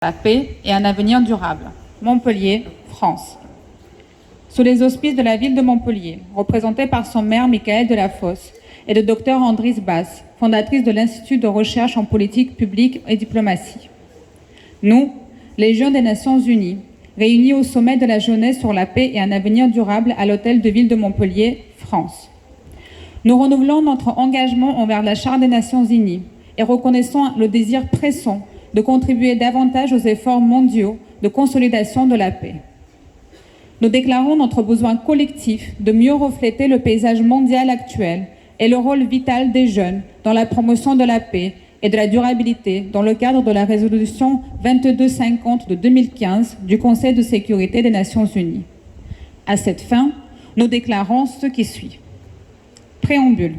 La paix et un avenir durable. Montpellier, France. Sous les auspices de la ville de Montpellier, représentée par son maire Michael Delafosse et de Dr Andris Bass, fondatrice de l'Institut de recherche en politique publique et diplomatie. Nous, les jeunes des Nations Unies, réunis au sommet de la jeunesse sur la paix et un avenir durable à l'hôtel de ville de Montpellier, France. Nous renouvelons notre engagement envers la Charte des Nations Unies et reconnaissons le désir pressant de contribuer davantage aux efforts mondiaux de consolidation de la paix. Nous déclarons notre besoin collectif de mieux refléter le paysage mondial actuel et le rôle vital des jeunes dans la promotion de la paix et de la durabilité dans le cadre de la résolution 2250 de 2015 du Conseil de sécurité des Nations Unies. À cette fin, nous déclarons ce qui suit. Préambule.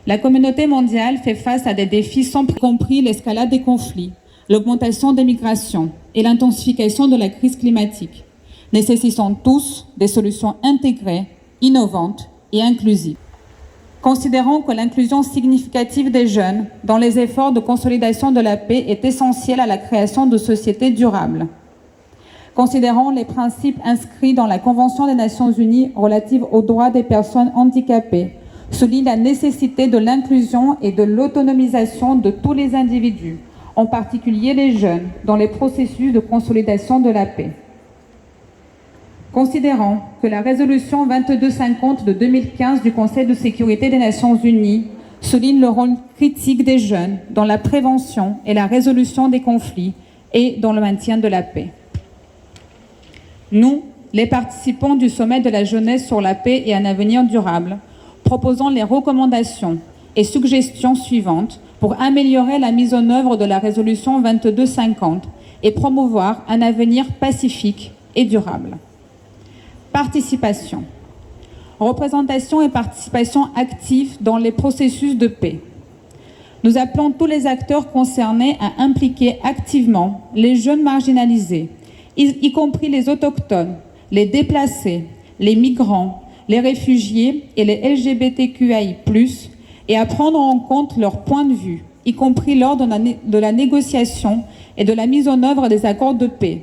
La communauté mondiale fait face à des défis sans prix, y compris l'escalade des conflits, l'augmentation des migrations et l'intensification de la crise climatique, nécessitant tous des solutions intégrées, innovantes et inclusives. Considérons que l'inclusion significative des jeunes dans les efforts de consolidation de la paix est essentielle à la création de sociétés durables. Considérons les principes inscrits dans la Convention des Nations Unies relative aux droits des personnes handicapées, souligne la nécessité de l'inclusion et de l'autonomisation de tous les individus, en particulier les jeunes, dans les processus de consolidation de la paix. Considérant que la résolution 2250 de 2015 du Conseil de sécurité des Nations Unies souligne le rôle critique des jeunes dans la prévention et la résolution des conflits et dans le maintien de la paix. Nous, les participants du sommet de la jeunesse sur la paix et un avenir durable, proposons les recommandations et suggestions suivantes pour améliorer la mise en œuvre de la résolution 2250 et promouvoir un avenir pacifique et durable. Participation. Représentation et participation active dans les processus de paix. Nous appelons tous les acteurs concernés à impliquer activement les jeunes marginalisés, y compris les autochtones, les déplacés, les migrants, les réfugiés et les LGBTQI+, et à prendre en compte leur point de vue, y compris lors de la négociation et de la mise en œuvre des accords de paix,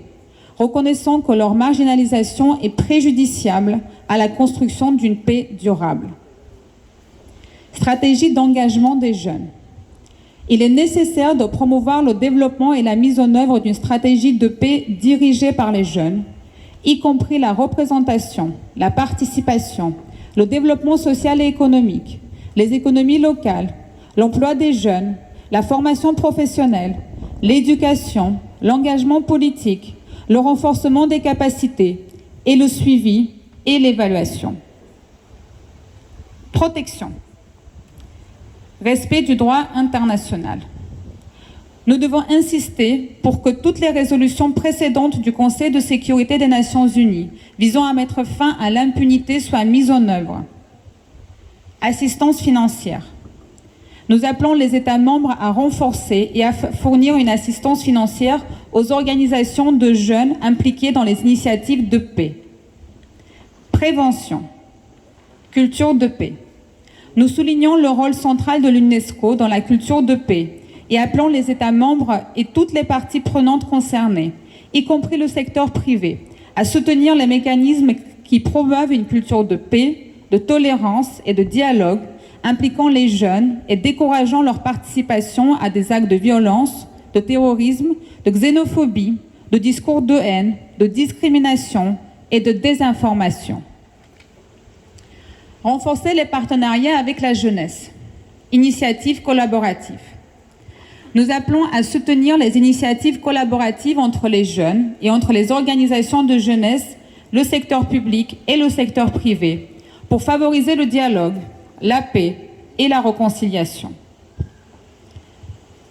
reconnaissant que leur marginalisation est préjudiciable à la construction d'une paix durable. Stratégie d'engagement des jeunes. Il est nécessaire de promouvoir le développement et la mise en œuvre d'une stratégie de paix dirigée par les jeunes, y compris la représentation, la participation, le développement social et économique, les économies locales, l'emploi des jeunes, la formation professionnelle, l'éducation, l'engagement politique, le renforcement des capacités et le suivi et l'évaluation. Protection. Respect du droit international. Nous devons insister pour que toutes les résolutions précédentes du Conseil de sécurité des Nations Unies visant à mettre fin à l'impunité soient mises en œuvre. Assistance financière. Nous appelons les États membres à renforcer et à fournir une assistance financière aux organisations de jeunes impliquées dans les initiatives de paix. Prévention. Culture de paix. Nous soulignons le rôle central de l'UNESCO dans la culture de paix et appelons les États membres et toutes les parties prenantes concernées, y compris le secteur privé, à soutenir les mécanismes qui promeuvent une culture de paix, de tolérance et de dialogue, impliquant les jeunes et décourageant leur participation à des actes de violence, de terrorisme, de xénophobie, de discours de haine, de discrimination et de désinformation. Renforcer les partenariats avec la jeunesse. Initiatives collaboratives. Nous appelons à soutenir les initiatives collaboratives entre les jeunes et entre les organisations de jeunesse, le secteur public et le secteur privé, pour favoriser le dialogue, la paix et la réconciliation.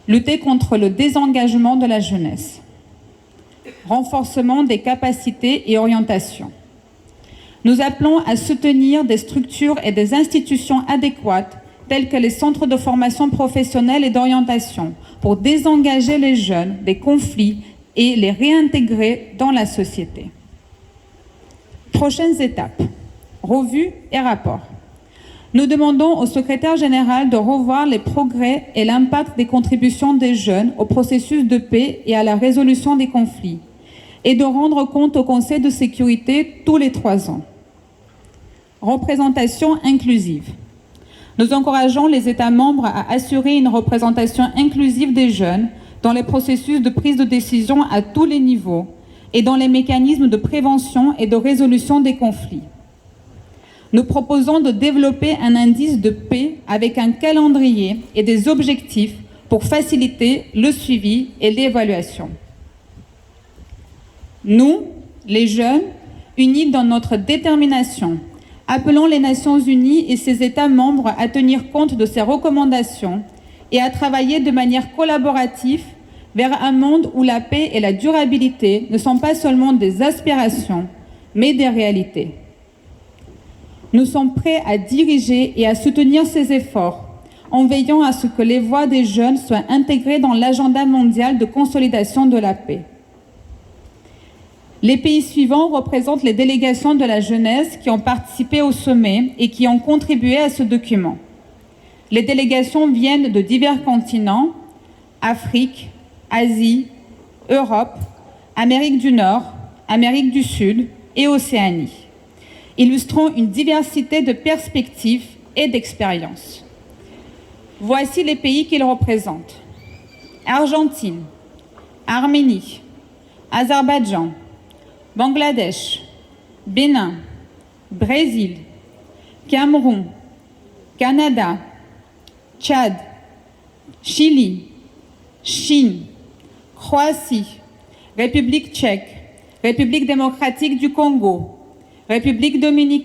Lutter contre le désengagement de la jeunesse. Renforcement des capacités et orientations. Nous appelons à soutenir des structures et des institutions adéquates tels que les centres de formation professionnelle et d'orientation pour désengager les jeunes des conflits et les réintégrer dans la société. Prochaines étapes. Revue et rapport. Nous demandons au secrétaire général de revoir les progrès et l'impact des contributions des jeunes au processus de paix et à la résolution des conflits, et de rendre compte au Conseil de sécurité tous les 3 ans. Représentation inclusive. Nous encourageons les États membres à assurer une représentation inclusive des jeunes dans les processus de prise de décision à tous les niveaux et dans les mécanismes de prévention et de résolution des conflits. Nous proposons de développer un indice de paix avec un calendrier et des objectifs pour faciliter le suivi et l'évaluation. Nous, les jeunes, unis dans notre détermination, appelons les Nations Unies et ses États membres à tenir compte de ces recommandations et à travailler de manière collaborative vers un monde où la paix et la durabilité ne sont pas seulement des aspirations, mais des réalités. Nous sommes prêts à diriger et à soutenir ces efforts en veillant à ce que les voix des jeunes soient intégrées dans l'agenda mondial de consolidation de la paix. Les pays suivants représentent les délégations de la jeunesse qui ont participé au sommet et qui ont contribué à ce document. Les délégations viennent de divers continents, Afrique, Asie, Europe, Amérique du Nord, Amérique du Sud et Océanie, illustrant une diversité de perspectives et d'expériences. Voici les pays qu'ils représentent. Argentine, Arménie, Azerbaïdjan, Bangladesh, Bénin, Brésil, Cameroun, Canada, Tchad, Chili, Chine, Croatie, République tchèque, République démocratique du Congo, République dominicaine,